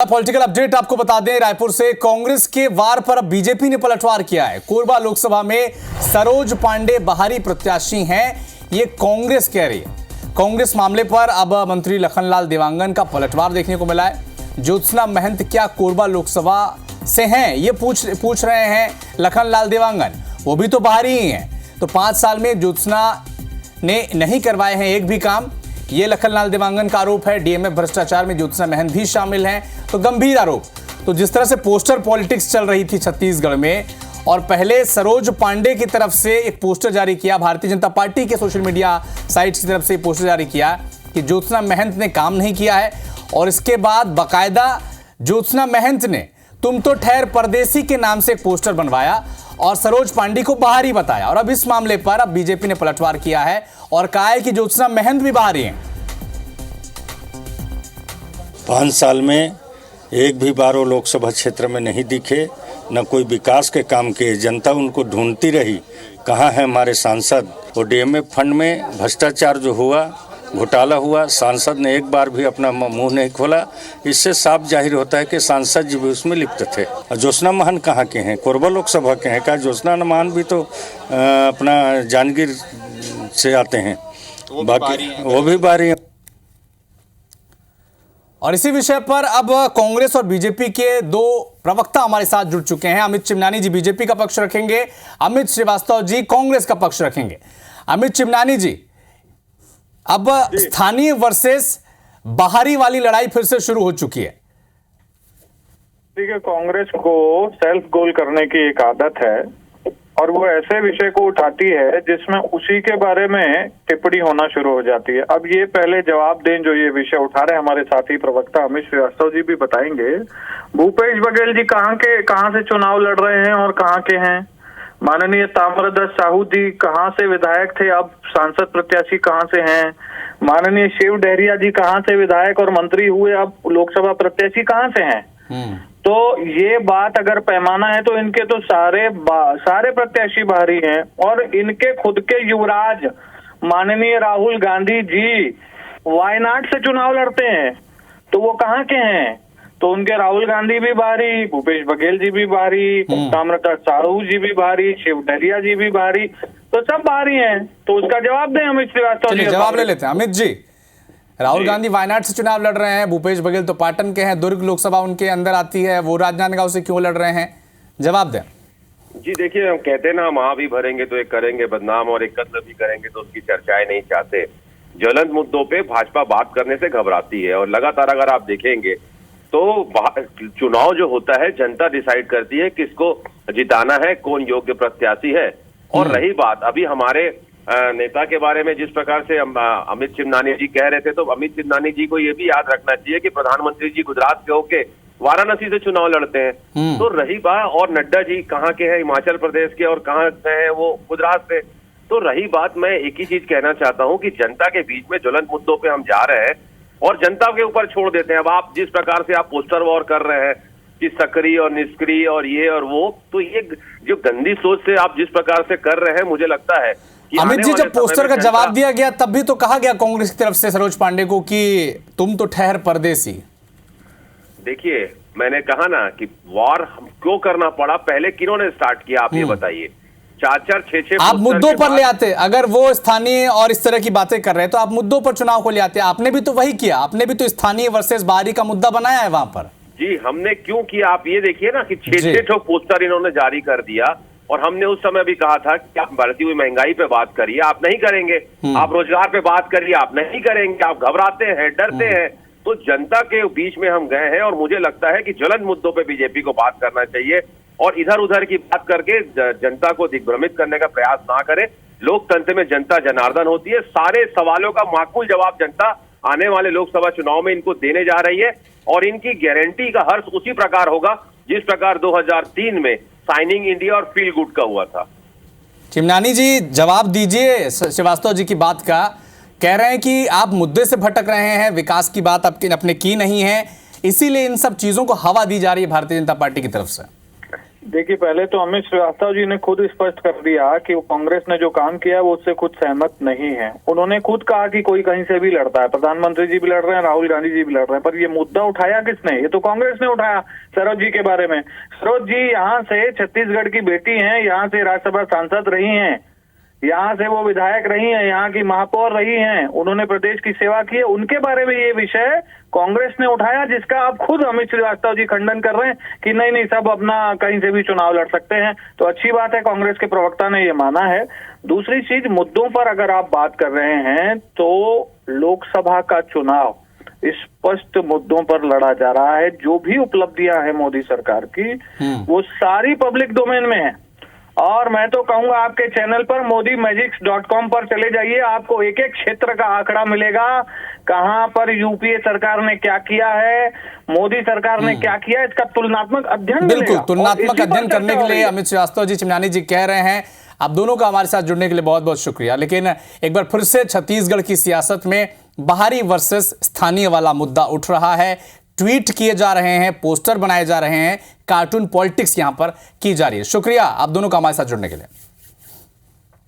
Political update आपको बता दें, रायपुर से कांग्रेस के वार पर अब बीजेपी ने पलटवार किया है। कोरबा लोकसभा में सरोज पांडे बाहरी प्रत्याशी हैं, ये कांग्रेस कह रही है। कांग्रेस मामले पर अब मंत्री लखनलाल देवांगन का पलटवार देखने को मिला है। ज्योत्सना महंत क्या कोरबा लोकसभा से हैं, ये पूछ रहे हैं लखनलाल देवांगन। वो भी तो बाहरी ही हैं, तो 5 साल में ज्योत्सना ने नहीं करवाए हैं एक भी काम, ये लखनलाल देवांगन का आरोप है। डीएमएफ भ्रष्टाचार में ज्योत्सना महंत भी शामिल हैं, तो गंभीर आरोप। तो जिस तरह से पोस्टर पॉलिटिक्स चल रही थी छत्तीसगढ़ में, और पहले सरोज पांडे की तरफ से एक पोस्टर जारी किया, भारतीय जनता पार्टी के सोशल मीडिया साइट्स की तरफ से पोस्टर जारी किया कि ज्योत्सना महंत ने काम नहीं किया है, और इसके बाद बाकायदा ज्योत्सना महंत ने तुम तो ठहर परदेसी के नाम से एक पोस्टर बनवाया और सरोज पांडे को बाहरी बताया। और अब इस मामले पर अब बीजेपी ने पलटवार किया है और कहा है कि ज्योत्सना महंत भी बाहरी हैं। 5 साल में एक भी बार वो लोकसभा क्षेत्र में नहीं दिखे, न कोई विकास के काम किए। जनता उनको ढूंढती रही, कहाँ है हमारे सांसद। वो डीएमएफ फंड में भ्रष्टाचार जो हुआ, घोटाला हुआ, सांसद ने एक बार भी अपना मुंह नहीं खोला। इससे साफ जाहिर होता है कि सांसद जी भी उसमें लिप्त थे। और ज्योत्सना महंत कहाँ के हैं? कोरबा लोकसभा के हैं। क्या ज्योत्सना महंत भी तो अपना जांजगीर से आते हैं, बाकी वो भी बाहरी हैं। और इसी विषय पर अब कांग्रेस और बीजेपी के 2 प्रवक्ता हमारे साथ जुड़ चुके हैं। अमित चिमनानी जी बीजेपी का पक्ष रखेंगे, अमित श्रीवास्तव जी कांग्रेस का पक्ष रखेंगे। अमित चिमनानी जी, अब स्थानीय वर्सेस बाहरी वाली लड़ाई फिर से शुरू हो चुकी है। देखिए, कांग्रेस को सेल्फ गोल करने की एक आदत है और वो ऐसे विषय को उठाती है जिसमें उसी के बारे में टिप्पणी होना शुरू हो जाती है। अब ये पहले जवाब दें जो ये विषय उठा रहे हैं हमारे साथी प्रवक्ता अमित श्रीवास्तव जी भी बताएंगे। भूपेश बघेल जी कहाँ से चुनाव लड़ रहे हैं और कहाँ के हैं? माननीय ताम्रध्वज साहू जी कहाँ से विधायक थे, अब सांसद प्रत्याशी कहाँ से हैं? माननीय शिव डहरिया जी कहाँ से विधायक और मंत्री हुए, अब लोकसभा प्रत्याशी कहाँ से हैं? तो ये बात अगर पैमाना है तो इनके तो सारे प्रत्याशी बाहरी हैं, और इनके खुद के युवराज माननीय राहुल गांधी जी वायनाड से चुनाव लड़ते हैं, तो वो कहाँ के हैं? तो उनके राहुल गांधी भी बाहरी, भूपेश बघेल जी भी बाहरी, ताम्रध्वज साहू जी भी बाहरी, शिव डहरिया जी भी बाहरी, तो सब बाहरी हैं। तो उसका जवाब दें अमित श्रीवास्तव जी। जवाब ले लेते हैं अमित जी। राहुल गांधी वायनाड से चुनाव लड़ रहे हैं, भूपेश बघेल तो पाटन के हैं, दुर्ग लोकसभा उनके अंदर आती है, वो राजनांदगांव से क्यों लड़ रहे हैं? जवाब दें जी। देखिए, हम कहते हैं ना, हम भी भरेंगे तो एक करेंगे बदनाम और एक कत्ल भी करेंगे तो उसकी चर्चाएं नहीं चाहते। ज्वलंत मुद्दों पे भाजपा बात करने से घबराती है, और लगातार अगर आप देखेंगे तो चुनाव जो होता है जनता डिसाइड करती है किसको जिताना है, कौन योग्य प्रत्याशी है। और रही बात अभी हमारे नेता के बारे में, जिस प्रकार से अमित चिमनानी जी कह रहे थे, तो अमित चिमनानी जी को ये भी याद रखना चाहिए कि प्रधानमंत्री जी गुजरात के होके वाराणसी से चुनाव लड़ते हैं। तो रही बात, और नड्डा जी कहाँ के हैं? हिमाचल प्रदेश के, और कहाँ से हैं? वो गुजरात से। तो रही बात, मैं एक ही चीज कहना चाहता हूँ कि जनता के बीच में ज्वलंत मुद्दों पे हम जा रहे हैं और जनता के ऊपर छोड़ देते हैं। अब आप जिस प्रकार से आप पोस्टर वॉर कर रहे हैं कि सक्रिय और निष्क्रिय और ये और वो, तो ये जो गंदी सोच से आप जिस प्रकार से कर रहे हैं, मुझे लगता है कि अमित जी, जब पोस्टर का जवाब दिया गया तब भी तो कहा गया कांग्रेस की तरफ से सरोज पांडे को कि तुम तो ठहर परदेसी। देखिए, मैंने कहा ना कि वॉर क्यों करना पड़ा, पहले किन्होंने स्टार्ट किया, आप ये बताइए। 4-4, 6-6 आप मुद्दों पर ले आते, अगर वो स्थानीय और इस तरह की बातें कर रहे हैं तो आप मुद्दों पर चुनाव को ले आते। आपने भी तो वही किया, आपने भी तो स्थानीय वर्सेस बाहरी का मुद्दा बनाया है वहां पर। जी, हमने क्यों किया? आप ये देखिए ना कि 6-6 पोस्टर इन्होंने जारी कर दिया, और हमने उस समय भी कहा था कि आप बढ़ती हुई महंगाई पे बात करिए, आप नहीं करेंगे। आप रोजगार पे बात करिए, आप नहीं करेंगे। आप घबराते हैं, डरते हैं। तो जनता के बीच में हम गए हैं, और मुझे लगता है कि ज्वलंत मुद्दों पे बीजेपी को बात करना चाहिए, और इधर उधर की बात करके जनता को दिग्भ्रमित करने का प्रयास ना करें। लोकतंत्र में जनता जनार्दन होती है। सारे सवालों का माकूल जवाब जनता आने वाले लोकसभा चुनाव में इनको देने जा रही है, और इनकी गारंटी का हर्ष उसी प्रकार होगा जिस प्रकार 2003 में साइनिंग इंडिया और फील गुड का हुआ था। चिमनानी जी, जवाब दीजिए श्रीवास्तव जी की बात का। कह रहे हैं कि आप मुद्दे से भटक रहे हैं, विकास की बात आपने की नहीं है, इसीलिए इन सब चीजों को हवा दी जा रही है भारतीय जनता पार्टी की तरफ से। देखिए, पहले तो अमित श्रीवास्तव जी ने खुद स्पष्ट कर दिया कि वो कांग्रेस ने जो काम किया वो उससे खुद सहमत नहीं है। उन्होंने खुद कहा कि कोई कहीं से भी लड़ता है, प्रधानमंत्री जी भी लड़ रहे हैं, राहुल गांधी जी भी लड़ रहे हैं, पर ये मुद्दा उठाया किसने? ये तो कांग्रेस ने उठाया सरोज जी के बारे में। सरोज जी यहाँ से छत्तीसगढ़ की बेटी हैं, यहाँ से राज्यसभा सांसद रही हैं, यहाँ से वो विधायक रही हैं, यहाँ की महापौर रही हैं, उन्होंने प्रदेश की सेवा की है, उनके बारे में ये विषय कांग्रेस ने उठाया, जिसका आप खुद अमित श्रीवास्तव जी खंडन कर रहे हैं कि नहीं नहीं सब अपना कहीं से भी चुनाव लड़ सकते हैं। तो अच्छी बात है, कांग्रेस के प्रवक्ता ने ये माना है। दूसरी चीज, मुद्दों पर अगर आप बात कर रहे हैं तो लोकसभा का चुनाव स्पष्ट मुद्दों पर लड़ा जा रहा है। जो भी उपलब्धियां हैं मोदी सरकार की वो सारी पब्लिक डोमेन में है। और मैं तो कहूंगा आपके चैनल पर modimagics.com पर चले जाइए, आपको एक एक क्षेत्र का आंकड़ा मिलेगा, कहां पर यूपीए सरकार ने क्या किया है, मोदी सरकार ने क्या किया, इसका तुलनात्मक अध्ययन बिल्कुल, मिलेगा। तुलनात्मक अध्ययन करने के लिए अमित श्रीवास्तव जी, चिमनानी जी कह रहे हैं। आप दोनों का हमारे साथ जुड़ने के लिए बहुत बहुत शुक्रिया। लेकिन एक बार फिर से छत्तीसगढ़ की सियासत में बाहरी वर्सेस स्थानीय वाला मुद्दा उठ रहा है। ट्वीट किए जा रहे हैं, पोस्टर बनाए जा रहे हैं, कार्टून पॉलिटिक्स यहां पर की जा रही है। शुक्रिया आप दोनों का हमारे साथ जुड़ने के लिए।